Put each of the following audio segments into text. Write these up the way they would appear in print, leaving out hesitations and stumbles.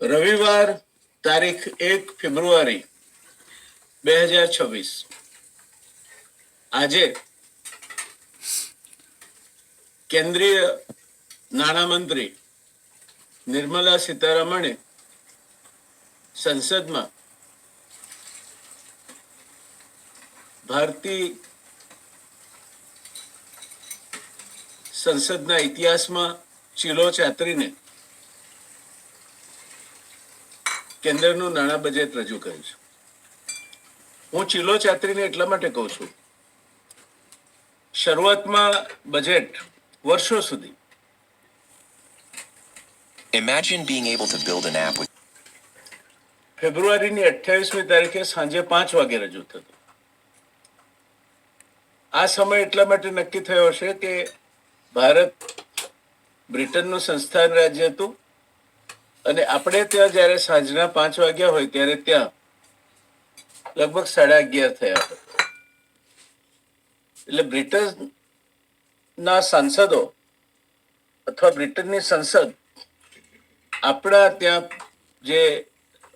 રવિવાર તારીખ 1 ફેબ્રુઆરી 2026 આજે કેન્દ્રીય નાણામંત્રી નિર્મલા સીતારમણે સંસદમાં ભારતીય સંસદના ઇતિહાસમાં ચીલો ચાતરીને કેન્દ્રનું નાણાં બજેટ રજૂ કર્યું છે. હું ચીલો ચાતરીને એટલા માટે કહું છું, શરૂઆતમાં બજેટ વર્ષો સુધી Imagine being able to build an app with ફેબ્રુઆરીની 28મી તારીખે સાંજે 5 વાગે રજૂ થતું. આ સમય એટલા માટે નક્કી થયો હશે કે ભારત બ્રિટનનું સંસ્થાન રાજ્ય હતું અને આપણે ત્યાં જ્યારે સાંજના 5 વાગ્યા હોય ત્યારે ત્યાં લગભગ 11:30 થયા હતા. એટલે બ્રિટનના સાંસદો અથવા બ્રિટનની સંસદ આપણા ત્યાં જે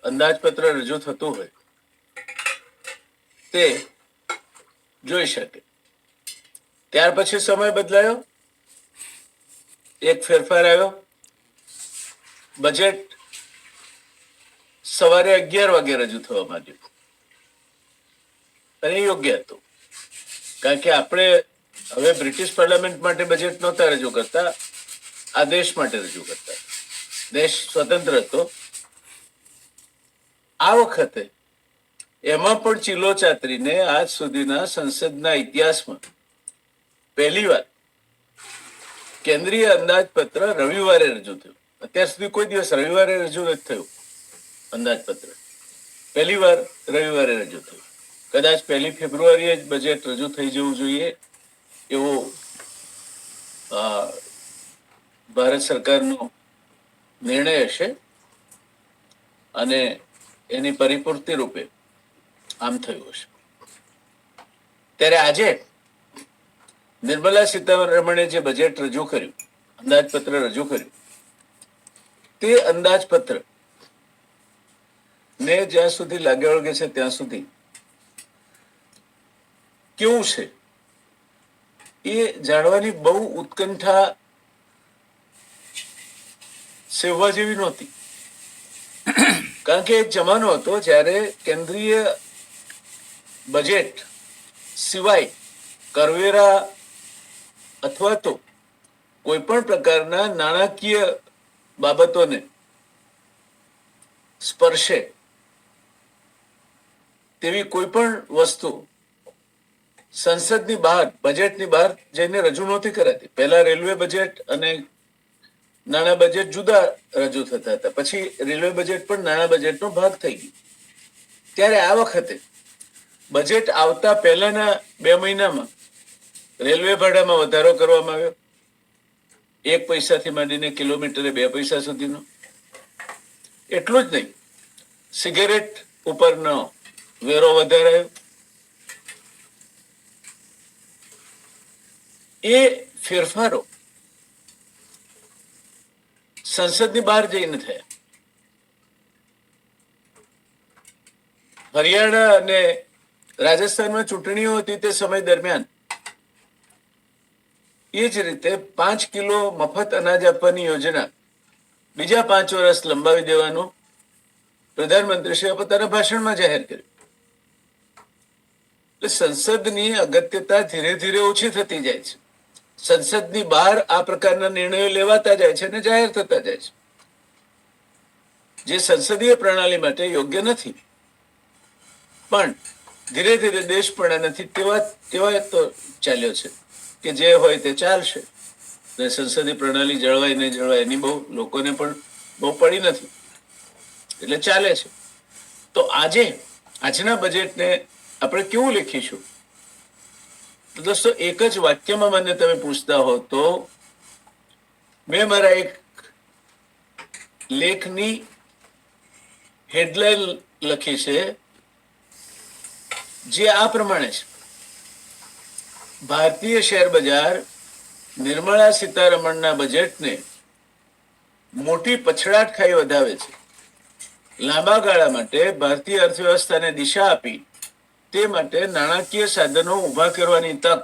અંદાજપત્ર રજૂ થતું હોય તે જોઈ શકે. ત્યાર પછી સમય બદલાયો, એક ફેરફાર આવ્યો. બજેટ સવારે 11 વાગે રજૂ થવા માંડ્યું અને યોગ્ય હતું, કારણ કે આપણે હવે બ્રિટિશ પાર્લામેન્ટ માટે બજેટ નહોતા રજૂ કરતા, આ દેશ માટે રજૂ કરતા. દેશ સ્વતંત્ર હતો. આ વખતે એમાં પણ ચીલો ચાતરીને આજ સુધીના સંસદના ઇતિહાસમાં પહેલીવાર કેન્દ્રીય અંદાજપત્ર રવિવારે રજૂ થયું. અત્યાર સુધી કોઈ દિવસ રવિવારે રજૂ નથી થયું અંદાજપત્ર. પહેલીવાર રવિવારે રજૂ થયું. કદાચ 1 ફેબ્રુઆરીએ જ બજેટ રજૂ થઈ જવું જોઈએ એવો ભારત સરકારનો નિર્ણય હશે અને એની પરિપૂર્તિ રૂપે આમ થયું હશે. ત્યારે આજે નિર્મલા સીતારમણે જે બજેટ રજૂ કર્યું, અંદાજપત્ર રજૂ કર્યું, તે અંદાજપત્ર ને જ્યાં સુધી લાગે વળગે છે ત્યાં સુધી કેવું છે એ જાણવાની બહુ ઉત્કંઠા સેવવા જેવી નહોતી. કારણ કે એક જમાનો હતો જ્યારે કેન્દ્રીય બજેટ સિવાય કરવેરા અથવા તો કોઈ પણ પ્રકારના નાણાકીય બાબતોને સ્પર્શે તેવી કોઈ પણ વસ્તુ સંસદની બહાર, બજેટની બહાર જઈને રજૂ નહોતી કરાતી. પહેલા રેલવે બજેટ અને નાણાં બજેટ જુદા રજૂ થતા હતા, પછી રેલવે બજેટ પણ નાણાં બજેટનો ભાગ થઈ ગયું. ત્યારે આ વખતે બજેટ આવતા પહેલાના 2 મહિનામાં રેલવે ભાડામાં વધારો કરવામાં આવ્યો, 1 પૈસાથી માંડીને કિલોમીટરે 2 પૈસા સુધીનો. એટલું જ નહીં, સિગરેટ ઉપરનો વેરો વધારાયો. એ ફેરફારો સંસદની બહાર જઈને થયા. હરિયાણા અને રાજસ્થાનમાં ચૂંટણીઓ હતી તે સમય દરમિયાન એ જ રીતે 5 કિલો મફત અનાજ આપવાની યોજના બીજા 5 વર્ષ લંબાવી દેવાનું પ્રધાનમંત્રીશ્રીએ પોતાના ભાષણમાં જાહેર કર્યું. એટલે સંસદની અગત્યતા ધીરે ધીરે ઓછી થતી જાય છે. સંસદની બહાર આ પ્રકારના નિર્ણયો લેવાતા જાય છે અને જાહેર થતા જાય છે, જે સંસદીય પ્રણાલી માટે યોગ્ય નથી. પણ ધીરે ધીરે દેશ પણ આનાથી તેવા તો ચાલ્યો છે કે જે હોય તે ચાલશે અને સંસદીય પ્રણાલી જળવાય નહીં જળવાય એની બહુ લોકોને પણ બહુ પડી નથી, એટલે ચાલે છે. તો આજના બજેટને આપણે કેવું લખીશું? તો દોસ્તો, એક જ વાક્યમાં મને તમે પૂછતા હો તો મેં મારા એક લેખની હેડલાઇન લખી છે જે આ પ્રમાણે છે: ભારતીય શેર બજાર નિર્મલા સીતારમણના બજેટને મોટી પછડાટ ખાઈ વધાવે છે. લાંબા ગાળા માટે ભારતીય અર્થવ્યવસ્થાને દિશા આપી તે માટે નાણાકીય સાધનો ઊભા કરવાની તક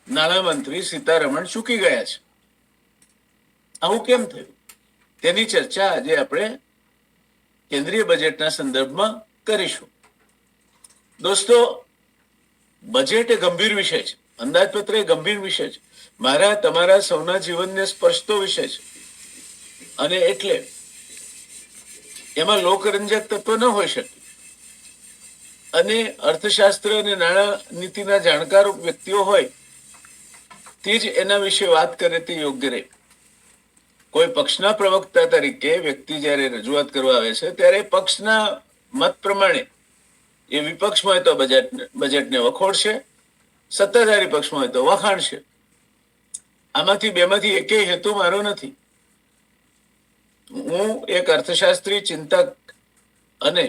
નાણામંત્રી સીતારમણ ચૂકી ગયા છે. આવું કેમ થયું તેની ચર્ચા આજે આપણે કેન્દ્રીય બજેટના સંદર્ભમાં કરીશું. દોસ્તો, બજેટ એ ગંભીર વિષય છે, અંદાજપત્ર એ ગંભીર વિષય છે, મારા તમારા સૌના જીવનને સ્પર્શતો વિષય છે અને એટલે એમાં લોકરંજક તત્વ ન હોઈ શકે અને અર્થશાસ્ત્ર અને નાણાં નીતિના જાણકાર વ્યક્તિઓ હોય તે જ એના વિશે વાત કરે તે યોગ્ય રહે. કોઈ પક્ષના પ્રવક્તા તરીકે વ્યક્તિ જ્યારે રજૂઆત કરવા આવે છે ત્યારે પક્ષના મત પ્રમાણે એ વિપક્ષમાં હોય તો બજેટને વખોડશે, સત્તાધારી પક્ષમાં હોય તો વખાણશે. આમાંથી બેમાંથી એકેય હેતુ મારો નથી. હું એક અર્થશાસ્ત્રી, ચિંતક અને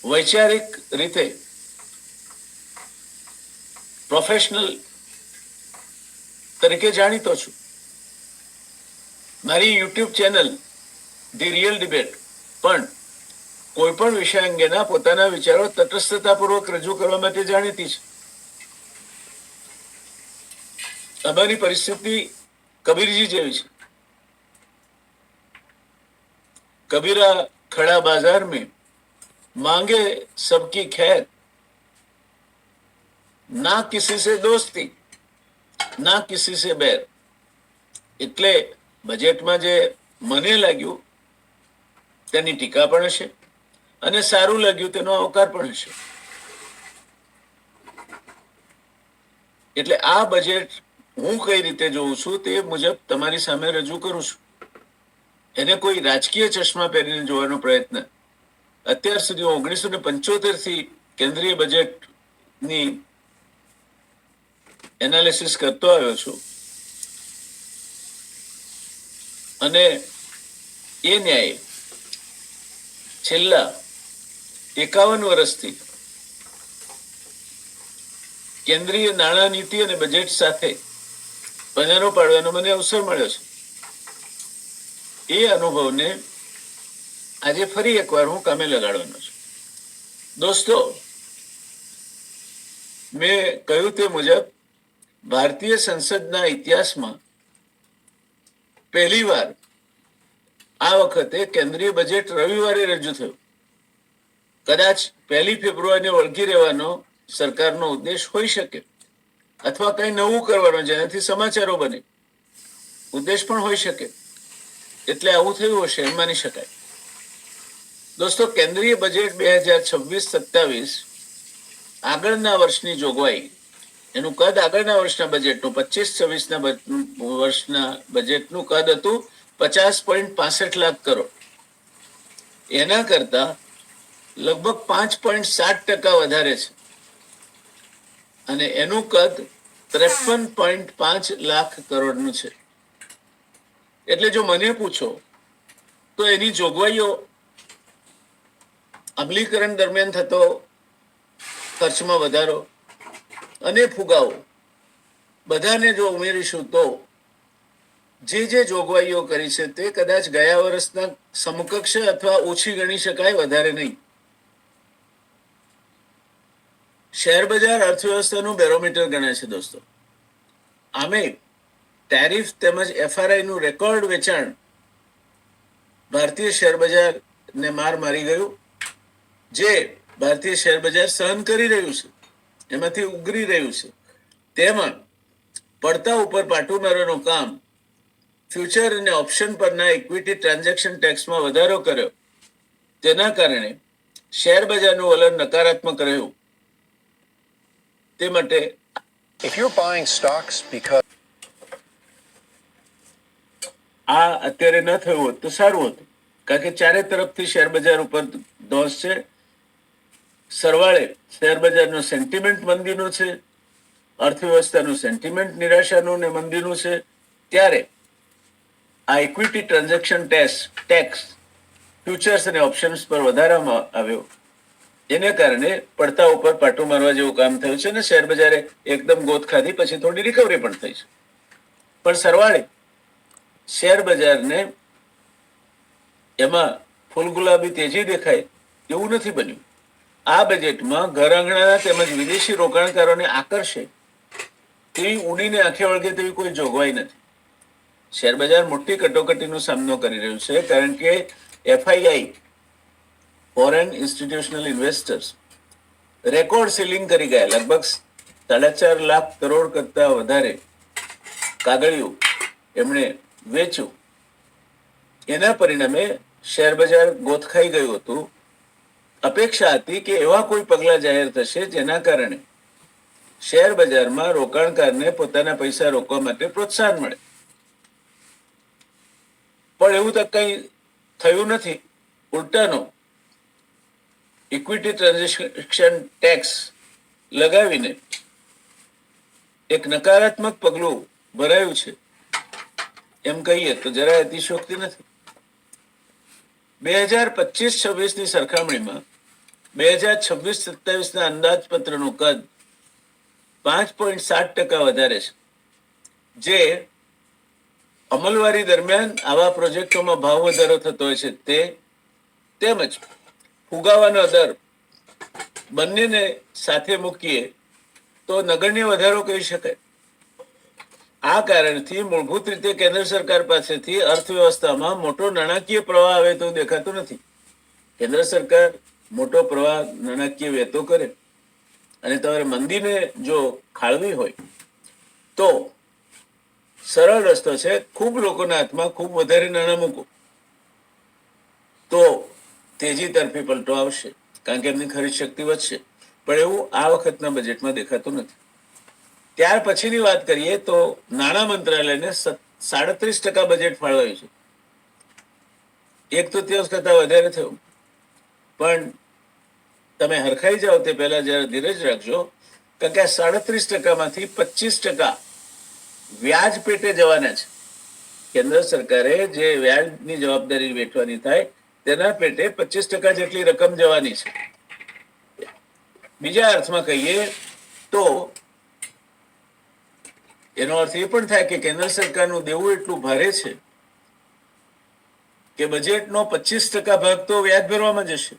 વૈચારિક રીતે પ્રોફેશનલ તરીકે જાણીતો છું. મારી YouTube channel the real debate પણ કોઈ પણ વિષય અંગેના પોતાના વિચારો તટસ્થતાપૂર્વક રજૂ કરવા માટે જાણીતી છે. અમારી પરિસ્થિતિ કબીરજી જેવી છે. कबीरा खड़ा बाजार में मांगे सबकी खैर, ना किसी से दोस्ती ना किसी से बैर. એટલે બજેટમાં જે મને લાગ્યું તેની ટીકા પણ હશે અને સારું લાગ્યું તેનો આવકાર પણ હશે. એટલે આ બજેટ હું કઈ રીતે જોઉં છું તે મુજબ તમારી સામે રજૂ કરું છું. એને કોઈ રાજકીય ચશ્મા પહેરીને જોવાનો પ્રયત્ન અત્યાર સુધી 1975 થી કેન્દ્રીય બજેટની એનાલિસિસ કરતો આવ્યો છું અને એ ન્યાય છેલ્લા 51 વર્ષથી કેન્દ્રીય નાણાં નીતિ અને બજેટ સાથે પંજાનો પાડવાનો મને અવસર મળ્યો છે. એ અનુભવને આજે ફરી એકવાર હું કામે લગાડવાનો છું. દોસ્તો, મેં કહ્યું તે મુજબ ભારતીય સંસદના ઇતિહાસમાં પહેલીવાર આ વખતે કેન્દ્રીય બજેટ રવિવારે રજૂ થયું. કદાચ 1 ફેબ્રુઆરીને વળગી રહેવાનો સરકારનો ઉદ્દેશ હોઈ શકે અથવા કંઈ નવું કરવાનો જેનાથી સમાચારો બને, ઉદ્દેશ પણ હોઈ શકે. એટલે આવું થયું હશે એમ માની શકાય. દોસ્તો, કેન્દ્રીય બજેટ 2026-27 આગળના વર્ષની જોગવાઈ, એનું કદ આગળના વર્ષના બજેટનું 25-26ના વર્ષના બજેટનું કદ હતું 50.65 લાખ કરોડ. એના કરતા લગભગ 5.7% વધારે છે અને એનું કદ 53.5 લાખ કરોડનું છે. એટલે જો મને પૂછો તો એની જોગવાઈઓ અમલીકરણ દરમિયાન થતો ખર્ચમાં વધારો અને ફુગાવો બધાને જો ઉમેરીશું તો જે જોગવાઈઓ કરી છે તે કદાચ ગયા વર્ષના સમકક્ષ અથવા ઓછી ગણી શકાય, વધારે નહીં. શેર બજાર અર્થવ્યવસ્થાનું બેરોમીટર ગણાય છે દોસ્તો. આમે ટેરિફ તેમજ FRI નું રેકોર્ડ વેચાણ ભારતીય શેર બજારને માર મારી ગયું, જે ભારતીય શેર બજાર સહન કરી રહ્યું છે, એમાંથી ઉગરી રહ્યું છે. તેમાં પડતા ઉપર પાટું મારવાનું કામ ફ્યુચર અને ઓપ્શન પરના ઇક્વિટી ટ્રાન્ઝેક્શન ટેક્સમાં વધારો કર્યો, તેના કારણે શેર બજારનું વલણ નકારાત્મક રહ્યું. તે માટે If you're buying stocks because આ અત્યારે ન થયું હોત તો સારું હતું, કારણ કે ચારે તરફથી શેર બજાર ઉપર ધોસ છે. સરવાળે શેર બજારનો સેન્ટિમેન્ટ મંદીનું છે, અર્થવ્યવસ્થાનું સેન્ટિમેન્ટ નિરાશાનું ને મંદીનું છે. ત્યારે આ ઇક્વિટી ટ્રાન્ઝેક્શન ટેક્સ ફ્યુચર્સ અને ઓપ્શન્સ પર વધારવામાં આવ્યો. એને કારણે પડતા ઉપર પાટું મારવા જેવું કામ થયું છે અને શેર બજારે એકદમ ગોત ખાધી, પછી થોડી રિકવરી પણ થઈ છે. પણ સરવાળે શેર બજારને એમાં ફૂલ ગુલાબી તેજી દેખાય એવું નથી બન્યું. આ બજેટમાં ઘર આંગણાના તેમજ વિદેશી રોકાણકારોને આકર્ષે તેવી ઉડીને આંખે વળગે તેવી કોઈ જોગવાઈ નથી. શેરબજાર મોટી કટોકટીનો સામનો કરી રહ્યું છે, કારણ કે FII foreign institutional investors record ceiling કરી ગયા. લગભગ 4.5 લાખ કરોડ કરતા વધારે કાગળિયું એમણે વેચ્યું. એના પરિણામે શેરબજાર ગોથખાઈ ગયું હતું. અપેક્ષા હતી કે એવા કોઈ પગલા જાહેર થશે જેના કારણે શેર બજારમાં રોકાણકારને પોતાના પૈસા રોકવા માટે પ્રોત્સાહન મળે. પણ એવું તો કંઈ થયું નથી. ઉલટાનો ઇક્વિટી ટ્રાન્ઝેક્શન ટેક્સ લગાવીને એક નકારાત્મક પગલું ભરાયું છે એમ કહીએ તો જરાય અતિશયોક્તિ નથી. 2025-26ની સરખામણીમાં 2026-27ના અંદાજપત્રનું કદ 5.7% વધારે છે, જે અમલવારી દરમિયાન આવા પ્રોજેક્ટોમાં ભાવ વધારો થતો હોય છે તે, તેમજ ફુગાવાનો દર બંનેને સાથે મૂકીએ તો નગણ્ય વધારો કહી શકાય. આ કારણથી મૂળભૂત રીતે કેન્દ્ર સરકાર પાસેથી અર્થવ્યવસ્થામાં મોટો નાણાકીય પ્રવાહ આવે તો દેખાતો નથી. કેન્દ્ર સરકાર મોટો પ્રવાહ નાણાકીય વહેતો કરે અને તમારે મંદીને જો ખાળવી હોય તો સરળ રસ્તો છે, ખૂબ લોકોના હાથમાં ખૂબ વધારે નાણાં મૂકો તો તેજી તરફી પલટો આવશે, કારણ કે એમની ખરીદ શક્તિ વધશે. પણ એવું આ વખતના બજેટમાં દેખાતું નથી. ત્યાર પછીની વાત કરીએ તો નાણાં મંત્રાલયને 37% બજેટ ફાળવાયું છે. 1/3 કરતા વધારે થયું. પણ તમે હરખાઈ જાઓ તે પહેલા જરા ધીરજ રાખજો, કારણ કે આ 37%માંથી 25% વ્યાજ પેટે જવાના છે. કેન્દ્ર સરકારે જે વ્યાજની જવાબદારી વેઠવાની થાય તેના પેટે 25% જેટલી રકમ જવાની છે. બીજા અર્થમાં કહીએ તો એનો અર્થ એ પણ થાય કે કેન્દ્ર સરકારનું દેવું એટલું ભારે છે કે બજેટનો 25% ભાગ તો વ્યાજ ભરવામાં જશે.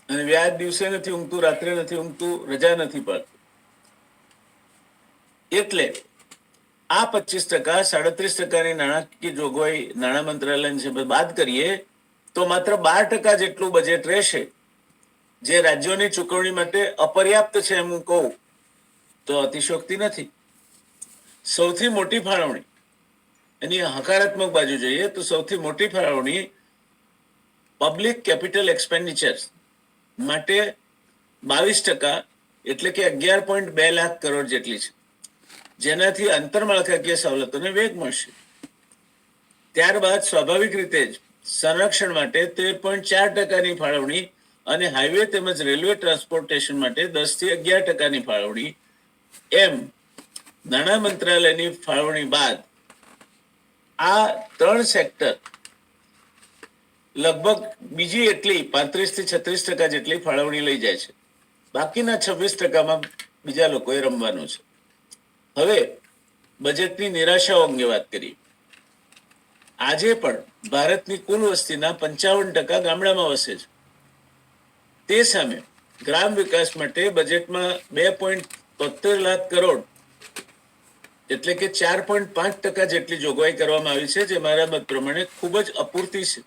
અને વ્યાજ દિવસે નથી ઊંઘતું, રાત્રે નથી ઊંઘતું, રજા નથી પાડતું. એટલે આ 25%, 37%ની નાણાકીય જોગવાઈ નાણાં મંત્રાલયની બાદ કરીએ તો માત્ર 12% જેટલું બજેટ રહેશે, જે રાજ્યોની ચૂકવણી માટે અપર્યાપ્ત છે એમ હું કહું તો અતિશયોક્તિ નથી. સૌથી મોટી ફાળવણી, એની હકારાત્મક બાજુ જોઈએ તો સૌથી મોટી ફાળવણી પબ્લિક કેપિટલ એક્સપેન્ડિચર માટે 22%, એટલે કે 11.2 લાખ કરોડ જેટલી છે, જેનાથી આંતરમાળખાકીય સવલતોને વેગ મળશે. ત્યારબાદ સ્વાભાવિક રીતે જ સંરક્ષણ માટે 13.4%ની ફાળવણી અને હાઈવે તેમજ રેલવે ટ્રાન્સપોર્ટેશન માટે 10 થી 11%ની ફાળવણી, એમ નાણાં મંત્રાલયની ફાળવણી બાદ આ 3 સેક્ટર લગભગ બીજી એટલી 35 થી 36% જેટલી ફાળવણી લઈ જાય છે. બાકીના 26%માં બીજા લોકોએ રમવાનું છે. હવે બજેટની નિરાશાઓ અંગે વાત કરીએ. આજે પણ ભારતની કુલ વસ્તીના 55% ગામડામાં વસે છે. તે સામે ગ્રામ વિકાસ માટે બજેટમાં 2.73 લાખ કરોડ, એટલે કે 4.5% જેટલી જોગવાઈ કરવામાં આવી છે, જે મારા મત પ્રમાણે ખૂબ જ અપૂરતી છે.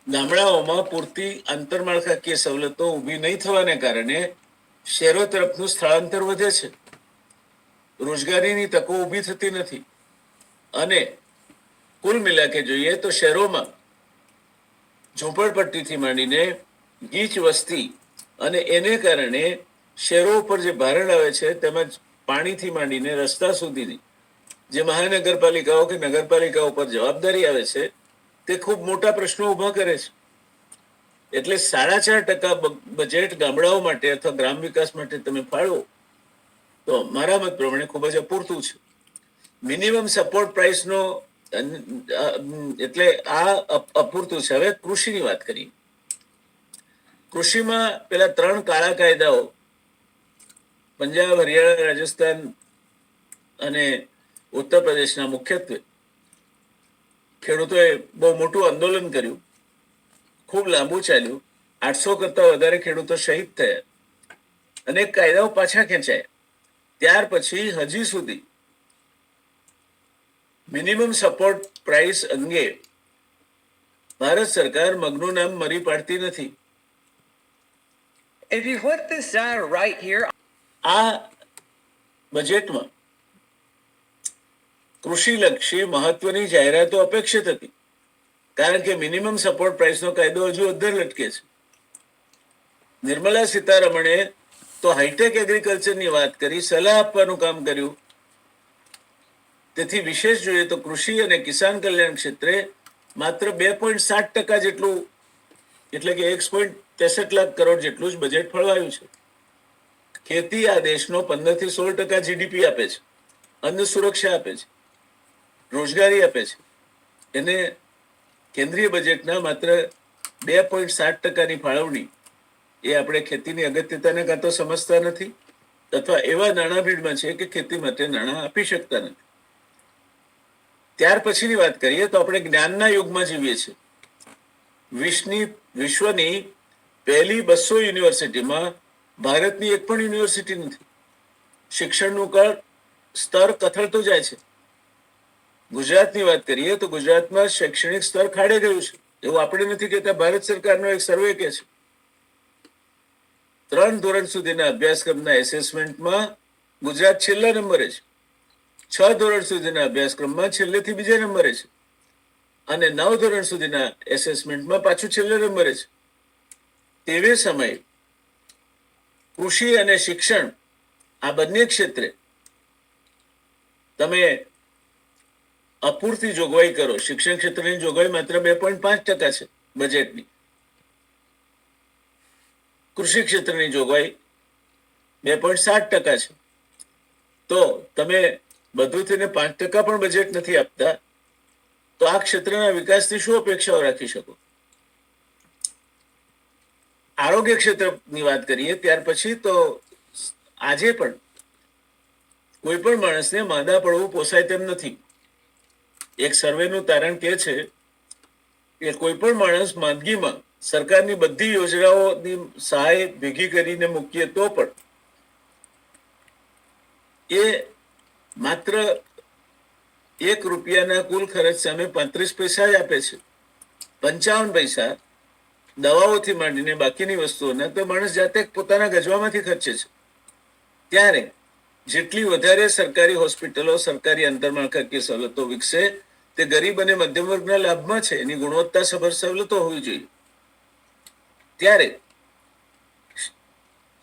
ગામડાઓમાં પૂરતી આંતરમાળખાકીય સવલતો ઊભી નહીં થવાને કારણે શહેરો તરફનું સ્થળાંતર વધે છે, રોજગારીની તકો ઊભી થતી નથી, અને કુલ મિલાકે જોઈએ તો શહેરોમાં ઝૂંપડપટ્ટીથી માંડીને ગીચ વસ્તી અને એને કારણે શહેરો ઉપર જે ભારણ આવે છે, તેમજ પાણીથી માંડીને રસ્તા સુધીની જે મહાનગરપાલિકાઓ કે નગરપાલિકાઓ પર જવાબદારી આવે છે, તે ખૂબ મોટા પ્રશ્નો ઊભા કરે છે. એટલે 4.5% બજેટ ગામડાઓ માટે અથવા ગ્રામ વિકાસ માટે તમે ફાળવો તો મારા મત પ્રમાણે ખૂબ જ અપૂરતું છે. મિનિમમ સપોર્ટ પ્રાઇસનો એટલે આ અપૂરતું છે. હવે કૃષિની વાત કરીએ. કૃષિમાં પેલા 3 કાળા કાયદાઓ પંજાબ, હરિયાણા, રાજસ્થાન અને ઉત્તર પ્રદેશના મુખ્યત્વે ખેડૂતોએ બહુ મોટું આંદોલન કર્યું, ખૂબ લાંબુ ચાલ્યું, 800 કરતા વધારે ખેડૂતો શહીદ થયા, અનેક કાયદાઓ પાછા ખેંચાયા. ત્યાર પછી હજી સુધી મિનિમમ સપોર્ટ પ્રાઇસ અંગે ભારત સરકાર મગનું નામ મરી પાડતી નથી. If you flip this down right here, આ બજેટમાં કૃષિલક્ષી મહત્વની જાહેરાતો અપેક્ષિત હતી, કારણ કે મિનિમમ સપોર્ટ પ્રાઇસનો કાયદો હજુ અધ્ધર લટકે છે. નિર્મલા સીતારમણે તો હાઈટેક એગ્રીકલ્ચરની વાત કરી, સલાહ આપવાનું કામ કર્યું. તેથી વિશેષ જોઈએ તો કૃષિ અને કિસાન કલ્યાણ ક્ષેત્રે માત્ર 2.7% જેટલું, એટલે કે 1.63 લાખ કરોડ જેટલું જ બજેટ ફળવાયું છે. ખેતી આ દેશનો 15 થી 16% જીડીપી આપે છે, અન્ન સુરક્ષા આપે છે, રોજગારી આપે છે. એને કેન્દ્રીય બજેટના માત્ર 2.7%ની ફાળવણી એ આપણે ખેતીની અગત્યતાને કાં તો સમજતા નથી, અથવા એવા નાણાભીડમાં છે કે ખેતી માટે નાણાં આપી શકતા નથી. ત્યાર પછીની વાત કરીએ તો આપણે જ્ઞાનના યુગમાં જીવીએ છીએ. વિશ્વની પહેલી 200 યુનિવર્સિટીમાં ભારતની એક પણ યુનિવર્સિટી નથી. શિક્ષણનું સ્તર કથળતું જાય છે. ગુજરાતની વાત કરીએ તો ગુજરાતમાં શૈક્ષણિક સ્તર ખાડે ગયું છે. એવું આપણે નથી કહેતા, ભારત સરકારનો એક સર્વે કહે છે. 3 ધોરણ સુધીના અભ્યાસક્રમના એસેસમેન્ટમાં ગુજરાત છેલ્લા નંબરે છે. 6 ધોરણ સુધીના અભ્યાસક્રમમાં છેલ્લેથી બીજા નંબરે છે, અને 9 ધોરણ સુધીના એસેસમેન્ટમાં પાછું છેલ્લા નંબરે છે. તેવે સમયે કૃષિ અને શિક્ષણ આ બંને ક્ષેત્રે તમે અપૂરતી જોગવાઈ કરો. શિક્ષણ ક્ષેત્રની જોગવાઈ માત્ર 2.5% છે બજેટની. કૃષિ ક્ષેત્રની જોગવાઈ 2.7% છે. તો તમે બધું થઈને 5% પણ બજેટ નથી આપતા, તો આ ક્ષેત્રના વિકાસની શું અપેક્ષાઓ રાખી શકો? આરોગ્ય ક્ષેત્રની વાત કરીએ ત્યાર પછી તો આજે પણ કોઈ પણ માણસને માંદા પડવું પોસાય તેમ નથી. એક સર્વેનું તારણ કહે છે કે કોઈ પણ માણસ માંદગીમાં સરકારની બધી યોજનાઓની સહાય ભેગી કરીને મૂકીએ તો પણ એ માત્ર 1 રૂપિયાના કુલ ખર્ચ સામે 35 પૈસા જ આપે છે. 55 પૈસા દવાઓથી માંડીને બાકીની વસ્તુઓના તો માણસ જાતે પોતાના ગજવામાંથી ખર્ચે છે. ત્યારે જેટલી વધારે સરકારી હોસ્પિટલો, સરકારી આંતરમાળખાકીય સવલતો વિકસે તે ગરીબ અને મધ્યમ વર્ગના લાભમાં છે. એની ગુણવત્તાસભર સવલતો હોવી જોઈએ. ત્યારે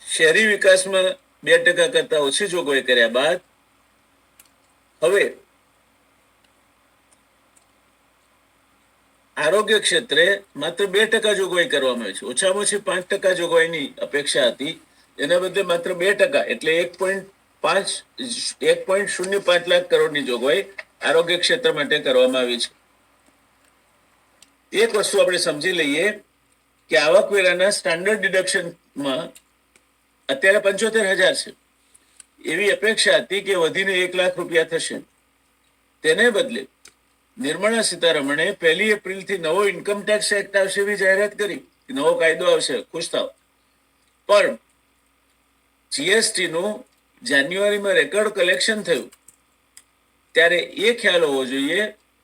શહેરી વિકાસમાં 2% કરતા ઓછી જોગવાઈ કર્યા બાદ હવે આરોગ્ય ક્ષેત્રે માત્ર 2% જોગવાઈ કરવામાં આવી છે. ઓછામાં ઓછી 5% જોગવાઈની અપેક્ષા હતી, એના બદલે માત્ર 2%, એટલે 1.05 લાખ કરોડની જોગવાઈ આરોગ્ય ક્ષેત્ર માટે કરવામાં આવી છે. એક વસ્તુ આપણે સમજી લઈએ કે આવકવેરાના સ્ટાન્ડર્ડ ડિડક્શનમાં અત્યારે 75,000 છે. એવી અપેક્ષા હતી કે વધીને 1 લાખ રૂપિયા થશે. તેને બદલે નિર્મલા સીતારમણે 1 એપ્રિલથી નવો ઇન્કમ ટેક્સ એક્ટ આવશે એવી જાહેરાત કરી. નવો કાયદો આવશે, ખુશ થાવ. પણ જીએસટી નું જાન્યુઆરીમાં રેકોર્ડ કલેક્શન થયું ત્યારે એ ખ્યાલ હોવો જોઈએ,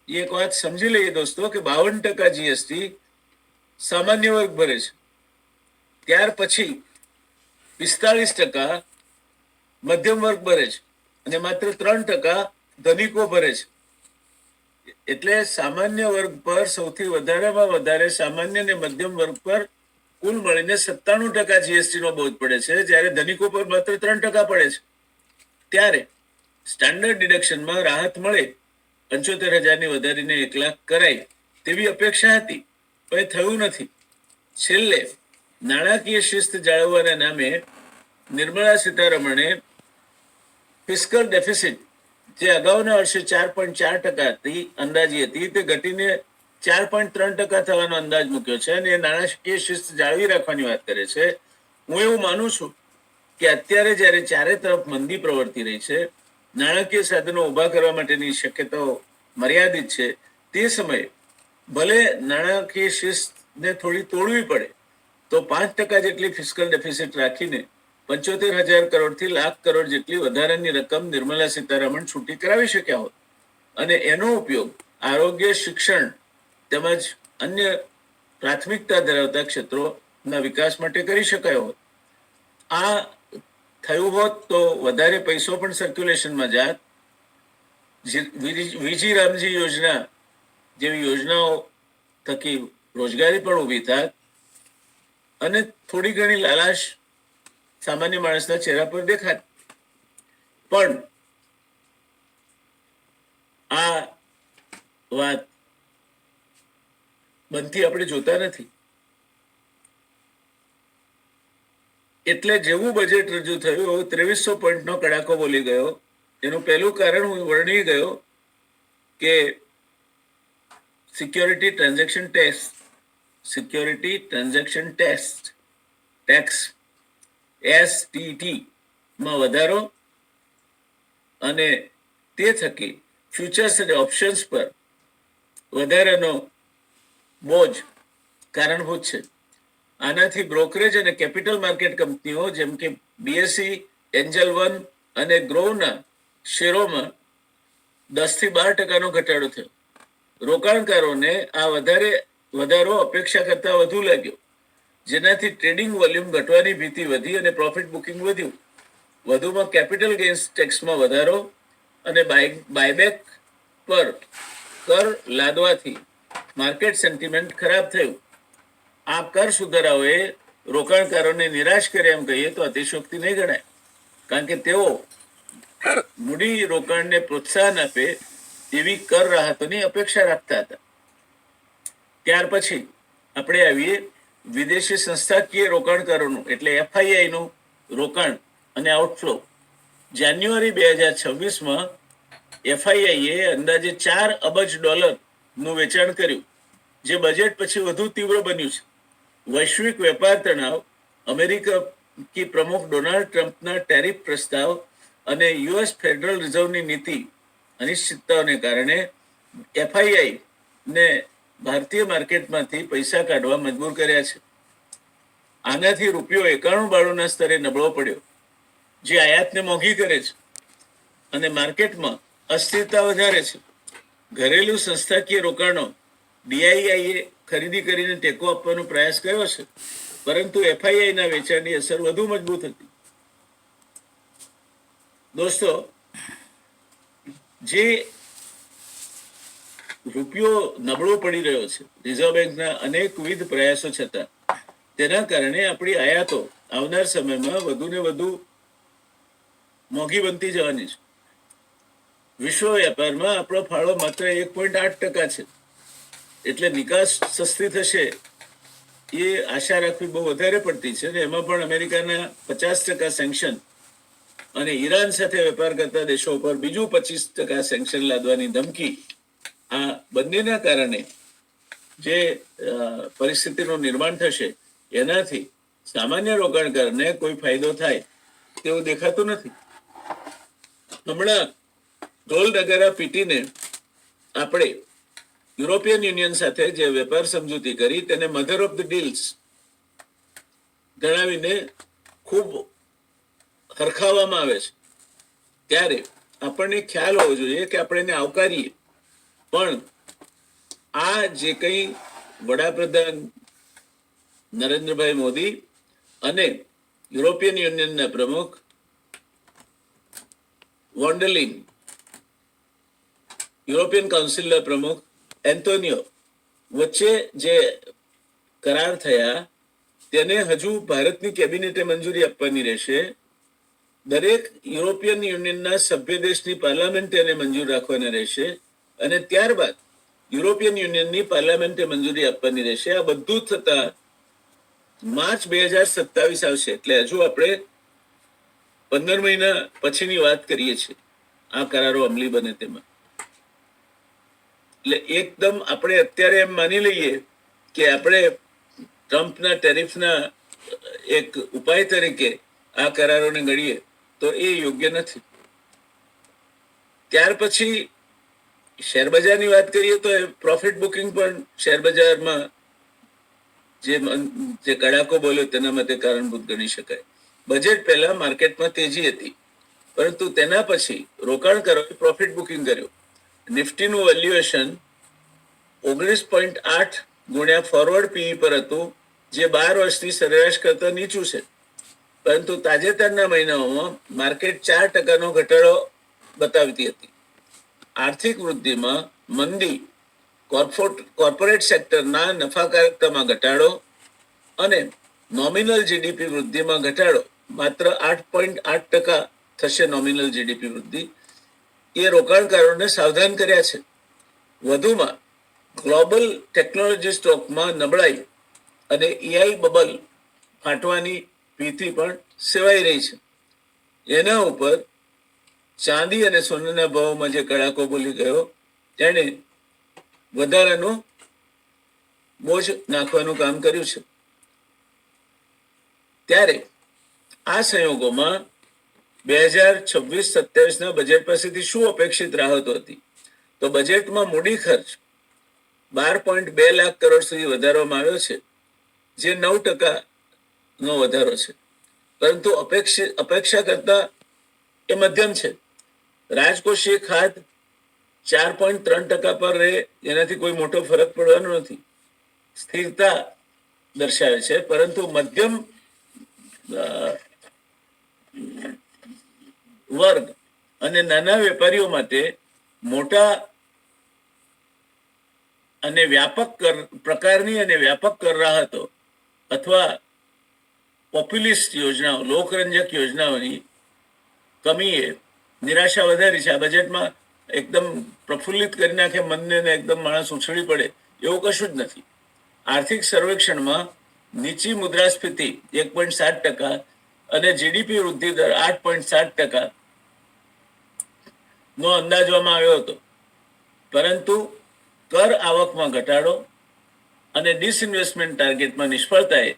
એક વાત સમજી લઈએ દોસ્તો, કે 52% જીએસટી સામાન્ય વર્ગ ભરે છે. ત્યાર પછી 45% મધ્યમ વર્ગ ભરે છે, અને માત્ર 3% ધનિકો ભરે છે. એટલે સામાન્ય વર્ગ પર સૌથી વધારેમાં વધારે સામાન્ય અને મધ્યમ વર્ગ પર કુલ મળીને 97% જીએસટી નો બોજ પડે છે, જ્યારે ધનિકો પર માત્ર 3% પડે છે. ત્યારે સ્ટાન્ડર્ડ ડિડક્શનમાં રાહત મળે, 75,000ની વધારીને 1 લાખ કરાય તેવી અપેક્ષા હતી, પણ એ થયું નથી. છેલ્લે નાણાકીય શિસ્ત જાળવવાના નામે નિર્મલા સીતારમણે ફિસ્કલ ડેફિસિટ, જે અગાઉના વર્ષે 4.4% હતી, અંદાજી હતી, તે ઘટીને 4.3% થવાનો અંદાજ મૂક્યો છે, અને નાણાકીય શિસ્ત જાળવી રાખવાની વાત કરે છે. હું એવું માનું છું કે અત્યારે જ્યારે ચારે તરફ મંદી પ્રવર્તી રહી છે, નાણાકીય સાધનો ઉભા કરવા માટેની શક્યતાઓ મર્યાદિત છે, તે સમયે ભલે નાણાકીય શિસ્તને થોડી તોડવી પડે તો 5% જેટલી ફિસ્કલ ડેફિસિટ રાખીને 75,000 કરોડથી લાખ કરોડ જેટલી વધારાની રકમ નિર્મલા સીતારામન છૂટી કરાવી શક્યા હોત અને એનો ઉપયોગ આરોગ્ય, શિક્ષણ તેમજ અન્ય પ્રાથમિકતા ધરાવતા ક્ષેત્રોના વિકાસ માટે કરી શકાયો હોત. આ થયું હોત તો વધારે પૈસો પણ સર્ક્યુલેશનમાં જાત. વીજી રામજી યોજના જેવી યોજનાઓ થકી રોજગારી પણ ઊભી થાત અને થોડી ઘણી લાલાશ સામાન્ય માણસના ચહેરા પર દેખાત. પણ આ વાત બનતી આપણે જોતા નથી. એટલે જેવું બજેટ રજૂ થયું એવું 2300 પોઈન્ટનો કડાકો બોલી ગયો. એનું પહેલું કારણ હું વર્ણી ગયો કે સિક્યોરિટી ટ્રાન્ઝેક્શન ટેક્સ STT માં વધારો અને તે થકી ફ્યુચર્સ અને ઓપ્શન્સ પર વધારાનો બોજ કારણભૂત છે. આનાથી બ્રોકરેજ અને કેપિટલ માર્કેટ કંપનીઓ જેમ કે BSE, એન્જલ 1 અને ગ્રોવના શેરોમાં 10 થી 12% ઘટાડો થયો. રોકાણકારોને આ વધારો અપેક્ષા કરતા વધુ લાગ્યો, જેનાથી ટ્રેડિંગ વોલ્યુમ ઘટવાની ભીતિ વધી અને પ્રોફિટ બુકિંગ વધ્યું. વધુમાં કેપિટલ ગેઇન્સ ટેક્સમાં વધારો અને બાયબેક પર કર લાદવાથી માર્કેટ સેન્ટિમેન્ટ ખરાબ થયું. આ કર સુધારાઓએ રોકાણકારોને નિરાશ કર્યા એમ કહીએ તો અતિશયોક્તિ નહીં ગણાય, કારણ કે તેઓ મૂડી રોકાણને પ્રોત્સાહન આપે એવી કર રાહતોની અપેક્ષા રાખતા હતા. ત્યાર પછી આપણે આવીએ વિદેશી સંસ્થાકીય રોકાણકારોનું એટલે FII નું રોકાણ અને આઉટફ્લો. જાન્યુઆરી 2026માં FII અંદાજે $4 અબજ નું વેચાણ કર્યું, જે બજેટ પછી વધુ તીવ્ર બન્યું છે. વૈશ્વિક વેપાર તણાવ, અમેરિકા કી પ્રમુખ ડોનાલ્ડ ટ્રમ્પના ટેરિફ પ્રસ્તાવ અને US ફેડરલ રિઝર્વની નીતિ અનિશ્ચિતતાઓને કારણે FII ને ભારતીય માર્કેટમાંથી પૈસા કાઢવા મજબૂર કર્યા છે. આનાથી રૂપિયો 91-92 સ્તરે નબળો પડ્યો, જે આયાતને મોંઘી કરે છે અને માર્કેટમાં અસ્થિરતા વધારે છે. ઘરેલું સંસ્થાકીય રોકાણો DIIએ ખરીદી કરીને ટેકો આપવાનો પ્રયાસ કર્યો છે, પરંતુ FII ના વેચાણની અસર વધુ મજબૂત હતી. દોસ્તો, જે રૂપિયો નબળો પડી રહ્યો છે રિઝર્વ બેંકના અનેકવિધ પ્રયાસો છતાં, તેના કારણે આપણી આયાતો આવનાર સમયમાં વધુ ને વધુ મોંઘી બનતી જવાની છે. વિશ્વ વેપારમાં આપણો ફાળો માત્ર 1.8% છે, એટલે નિકાસ સસ્તી થશે એ આશા રાખવી બહુ વધારે પડતી છે. એમાં પણ અમેરિકાના 50% સેન્કશન અને ઈરાન સાથે વેપાર કરતા દેશો પર બીજું 25% સેન્કશન લાદવાની ધમકી, આ બંનેના કારણે જે પરિસ્થિતિનું નિર્માણ થશે એનાથી સામાન્ય રોકાણકારને કોઈ ફાયદો થાય તેવું દેખાતું નથી. હમણાં ઢોલ નગારા પીટીને આપણે યુરોપિયન યુનિયન સાથે જે વેપાર સમજૂતી કરી તેને મધર ઓફ ધ ડીલ્સ ગણાવીને ખૂબ હરખાવવામાં આવે છે. ત્યારે આપણને ખ્યાલ હોવો જોઈએ કે આપણે એને આવકારીએ, પણ આ જે કંઈ વડાપ્રધાન નરેન્દ્રભાઈ મોદી અને યુરોપિયન યુનિયનના પ્રમુખ વોન્ડરલિન, યુરોપિયન કાઉન્સિલના પ્રમુખ એન્ટોનિયો વચ્ચે જે કરાર થયા તેને હજુ ભારતની કેબિનેટે મંજૂરી આપવાની રહેશે. દરેક યુરોપિયન યુનિયનના સભ્ય દેશની પાર્લામેન્ટે એને મંજૂર રાખવાના રહેશે અને ત્યારબાદ યુરોપિયન યુનિયનની પાર્લામેન્ટે મંજૂરી આપવાની રહેશે. આ બધું થતા માર્ચ 2027 આવશે. એટલે હજુ આપણે 15 મહિના પછીની વાત કરીએ છીએ આ કરારો અમલી બને તેમાં. એટલે એકદમ આપણે અત્યારે એમ માની લઈએ કે આપણે ટ્રમ્પના ટેરિફના એક ઉપાય તરીકે આ કરારોને ગણીએ તો એ યોગ્ય નથી. ત્યાર પછી શેર બજારની વાત કરીએ તો પ્રોફિટ બુકિંગ પણ શેર બજારમાં જે કડાકો બોલ્યો તેના માટે કારણભૂત ગણી શકાય. બજેટ પહેલા માર્કેટમાં તેજી હતી, પરંતુ તેના પછી રોકાણકારોએ પ્રોફિટ બુકિંગ કર્યું. નિફ્ટીનું વેલ્યુએશન 19.8 ગુણ્યા ફોરવર્ડ પીઈ પર હતું, જે 12 વર્ષની સરેરાશ કરતા નીચું છે. પરંતુ તાજેતરના મહિનાઓમાં માર્કેટ 4% ઘટાડો બતાવતી હતી. આર્થિક વૃદ્ધિમાં મંદી, કોર્પોરેટ સેક્ટરના નફાકારકતામાં ઘટાડો અને નોમિનલ જીડીપી વૃદ્ધિમાં ઘટાડો, માત્ર 8.8% થશે નોમિનલ જીડીપી વૃદ્ધિ, એ રોકાણકારોને સાવધાન કર્યા છે. વધુમાં ગ્લોબલ ટેકનોલોજી સ્ટોકમાં નબળાઈ અને એઆઈ બબલ ફાટવાની ભીતિ પણ સેવાઈ રહી છે. એના ઉપર ચાંદી અને સોનાના ભાવમાં જે કડાકો બોલી ગયો તેણે વધારાનો બોજ નાખવાનું કામ કર્યું છે. ત્યારે આ સંયોગોમાં 2026-27ના બજેટ પાસેથી શું અપેક્ષિત રાહતો હતી? તો બજેટમાં મૂડી ખર્ચ 12.2 લાખ કરોડ સુધી વધારવામાં આવ્યો છે, જે 9% વધારો છે, પરંતુ અપેક્ષા કરતા એ મધ્યમ છે. રાજકોષીય ખાત 4.3% પર રહે, એનાથી કોઈ મોટો ફરક પડવાનો નથી, સ્થિરતા દર્શાવે છે. પરંતુ મધ્યમ વર્ગ અને નાના વેપારીઓ માટે મોટા અને પ્રકારની અને વ્યાપક કર રાહતો અથવા પોપ્યુલિસ્ટ યોજનાઓ, લોકરંજક યોજનાઓની કમીએ નિરાશા વધારી છે. આ બજેટમાં એકદમ પ્રફુલ્લિત કરી નાખે મનને, એકદમ માણસ ઉછળી પડે એવું કશું જ નથી. આર્થિક સર્વેક્ષણમાં નીચી મુદ્રાસ્ફીતિ 1.7% અને જીડીપી વૃદ્ધિ દર 8.7% નો અંદાજવામાં આવ્યો હતો, પરંતુ કર આવકમાં ઘટાડો અને ડિસઇન્વેસ્ટમેન્ટ ટાર્ગેટમાં નિષ્ફળતાએ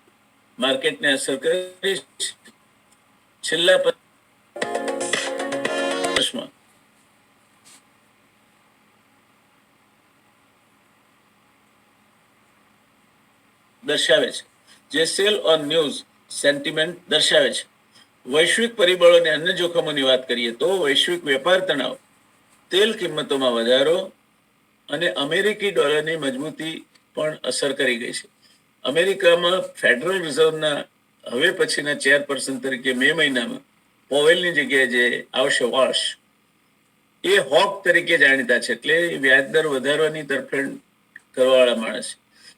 માર્કેટને અસર કરી. છેલ્લા વર્ષમાં દર્શાવે છે, જે સેલ ઓન ન્યૂઝ સેન્ટિમેન્ટ દર્શાવે છે. વૈશ્વિક પરિબળો અને અન્ય જોખમોની વાત કરીએ તો વૈશ્વિક વેપાર તણાવ, તેલ કિંમતોમાં વધારો અને અમેરિકી ડોલરની મજબૂતી પણ અસર કરી ગઈ છે. અમેરિકામાં ફેડરલ રિઝર્વના હવે પછીના ચેરપર્સન તરીકે મે મહિનામાં પોવેલની જગ્યાએ જે આવશે વોલ્શ, એ હોક તરીકે જાણીતા છે, એટલે વ્યાજદર વધારવાની તરફેણ કરવાવાળા માણસ.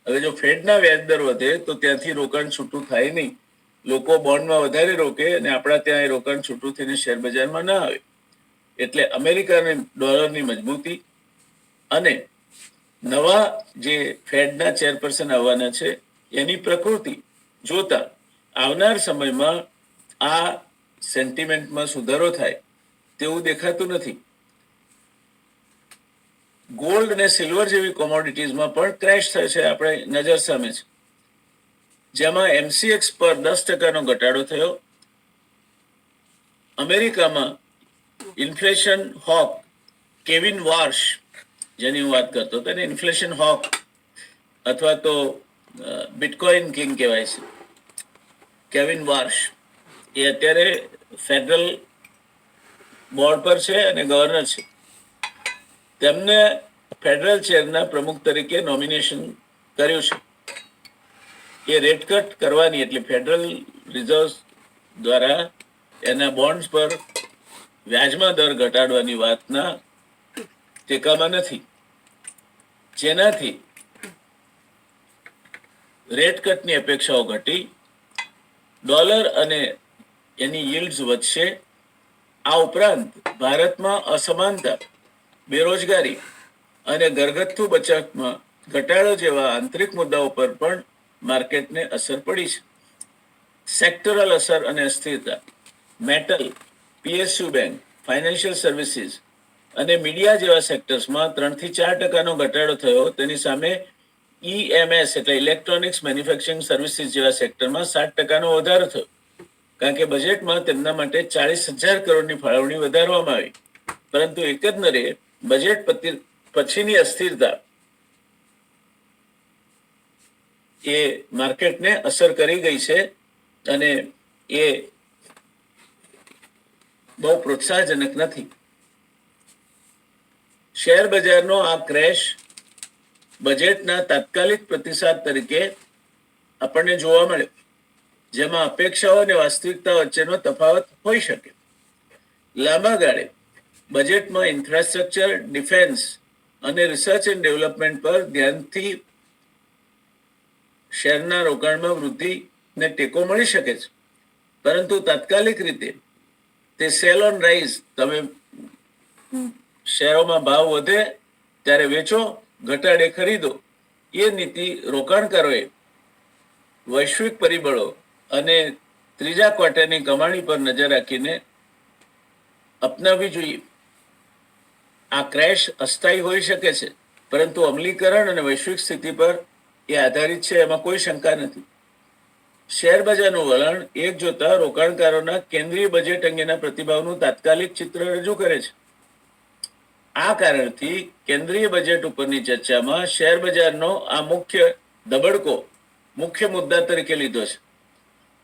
હવે જો ફેડના વ્યાજદર વધે તો ત્યાંથી રોકાણ છૂટું થાય નહીં. લોકો બોન્ડમાં વધારે રોકે અને આપણા ત્યાં એ રોકાણ છૂટું થઈને શેર બજારમાં ના આવે. એટલે અમેરિકાની ડોલરની મજબૂતી અને નવા જે ફેડના ચેરપર્સન આવવાના છે એની પ્રકૃતિ જોતા આવનાર સમયમાં આ સેન્ટિમેન્ટમાં સુધારો થાય તેવું દેખાતું નથી. ગોલ્ડ અને સિલ્વર જેવી કોમોડિટીઝમાં પણ ક્રેશ થાય છે, આપણે નજર સામે છે, જેમાં એમસીએક્સ પર 10%નો ઘટાડો થયો. અમેરિકામાં ઇન્ફ્લેશન હોક કેવિન વાર્શ, જેની હું વાત કરતો હતો, એને ઇન્ફ્લેશન હોક અથવા તો બિટકોઇન કિંગ કહેવાય છે, કેવિન વાર્શ, એ અત્યારે ફેડરલ બોર્ડ પર છે અને ગવર્નર છે. તેમને ફેડરલ ચેરના પ્રમુખ તરીકે નોમિનેશન કર્યું છે. એ રેટ કટ કરવાની, એટલે ફેડરલ રિઝર્વ દ્વારા એના બોન્ડ્સ પર વ્યાજમાં દર ઘટાડવાની વાતના ટેકામાં નથી, જેનાથી રેટ કટની અપેક્ષાઓ ઘટી, ડોલર અને એની yield's વધશે. આ ઉપરાંત ભારતમાં અસમાનતા, બેરોજગારી અને ઘરગથ્થુ બચતમાં ઘટાડો જેવા આંતરિક મુદ્દાઓ પર પણ માર્કેટને અસર પડી છે. સેક્ટરલ અસર અને અસ્થિરતા, metal, PSU bank, financial services અને મીડિયા જેવા સેક્ટર્સમાં 3 થી 4%નો ઘટાડો થયો. તેની સામે ઈએમએસ એટલે ઇલેક્ટ્રોનિક્સ મેન્યુફેક્ચરિંગ સર્વિસીસ જેવા સેક્ટરમાં 7%નો વધારો થયો, કારણ કે બજેટમાં તેમના માટે 40,000 કરોડની ફાળવણી વધારવામાં આવી. પરંતુ એકંદરે બજેટ પછીની અસ્થિરતા એ માર્કેટને અસર કરી ગઈ છે અને એ બહુ પ્રોત્સાહજનક નથી. શેર બજારનો આ ક્રેશ બજેટના તાત્કાલિક પ્રતિસાદ તરીકે આપણને જોવા મળ્યો, જેમાં અપેક્ષાઓ અને વાસ્તવિકતા વચ્ચેનો તફાવત હોઈ શકે. લાંબા ગાળે બજેટમાં ઇન્ફ્રાસ્ટ્રક્ચર, ડિફેન્સ અને રિસર્ચ એન્ડ ડેવલપમેન્ટ પર ધ્યાનથી શેરના રોકાણમાં વૃદ્ધિને ટેકો મળી શકે છે, પરંતુ તાત્કાલિક રીતે તે સેલ ઓન રાઇઝ, તમે શેરોમાં ભાવ વધે ત્યારે વેચો, ઘટાડે ખરીદો, એ નીતિ રોકાણકારોએ વૈશ્વિક પરિબળો અને ત્રીજા ક્વાર્ટરની કમાણી પર નજર રાખીને અપનાવવી જોઈએ. આ ક્રેશ અસ્થાયી હોઈ શકે છે, પરંતુ અમલીકરણ અને વૈશ્વિક સ્થિતિ પર એ આધારિત છે, એમાં કોઈ શંકા નથી. શેર બજારનું વલણ એક જોતા રોકાણકારોના કેન્દ્રીય બજેટ અંગેના પ્રતિભાવનું તાત્કાલિક ચિત્ર રજૂ કરે છે. આ કારણથી કેન્દ્રીય બજેટ ઉપરની ચર્ચામાં શેર બજારનો આ મુખ્ય દબડકો મુખ્ય મુદ્દા તરીકે લીધો છે.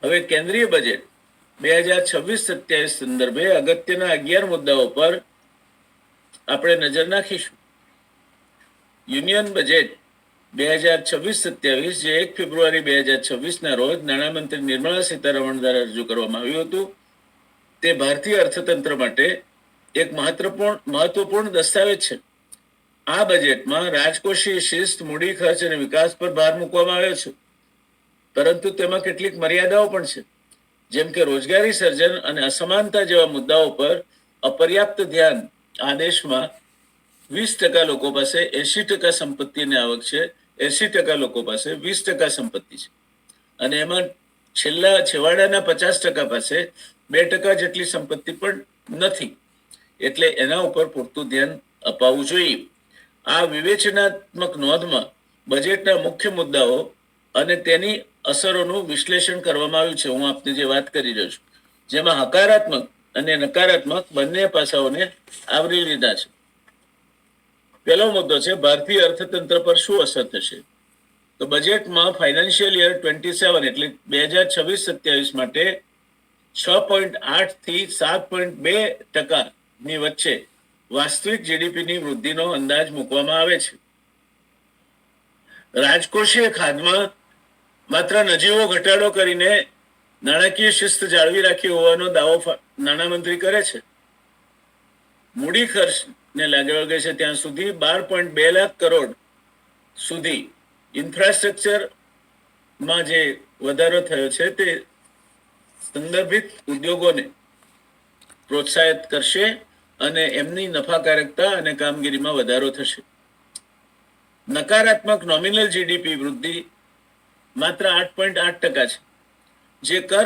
હવે કેન્દ્રીય બજેટ 2026-27 સંદર્ભે અગત્યના 11 મુદ્દાઓ પર આપણે નજર નાખીશું. યુનિયન બજેટ 2026-27 જે 1 ફેબ્રુઆરી 2026 રોજ નાણામંત્રી નિર્મલા સીતારમણ દ્વારા રજૂ કરવામાં આવ્યું હતું, તે ભારતીય અર્થતંત્ર માટે એક મહત્વપૂર્ણ દસ્તાવેજ છે. આ બજેટમાં રાજકોષીય શિસ્ત, મૂડી ખર્ચ અને વિકાસ પર ભાર મૂકવામાં આવ્યો છે, પરંતુ તેમાં કેટલીક મર્યાદાઓ પણ છે, જેમ કે રોજગારી સર્જન અને અસમાનતા જેવા મુદ્દાઓ પર અપર્યાપ્ત ધ્યાન. આ દેશમાં 20% લોકો પાસે 80% સંપત્તિની આવક છે, 80% લોકો પાસે 20% સંપત્તિ છે, અને એમાં છેવાડાના 50% પાસે 2% જેટલી સંપત્તિ પણ નથી. એટલે એના ઉપર પૂરતું ધ્યાન અપાવવું જોઈએ. આ વિવેચનાત્મક નોંધમાં બજેટના મુખ્ય મુદ્દાઓ અને તેની અસરોનું વિશ્લેષણ કરવામાં આવ્યું છે. હું આપને જે વાત કરી રહ્યો છું, જેમાં હકારાત્મક અને નકારાત્મક બંને પાસાઓને આવરી લીધા છે. પહેલો મુદ્દો છે ભારતીય અર્થતંત્ર પર શું અસર થશે. તો બજેટમાં ફાઇનાન્શિયલ યર 27 એટલે 2026-27 માટે 6.8 થી 7.2% ની વચ્ચે વાસ્તવિક જીડીપીની વૃદ્ધિનો અંદાજ મૂકવામાં આવે છે. રાજકોષીય ખાધમાં માત્ર નજીવો ઘટાડો કરીને નાણાકીય શિસ્ત જાળવી રાખી હોવાનો દાવો નાણામંત્રી કરે છે. મૂડી ખર્ચને લાગે વળગે છે ત્યાં સુધી 12.2 લાખ કરોડ સુધી ઇન્ફ્રાસ્ટ્રક્ચરમાં જે વધારો થયો છે તે સંદર્ભિત ઉદ્યોગોને પ્રોત્સાહિત કરશે અને એમની નફાકારકતા અને કામગીરીમાં વધારો થશે. નકારાત્મક નોમિનલ જીડીપી વૃદ્ધિ માત્ર 8.8% છે, જે કર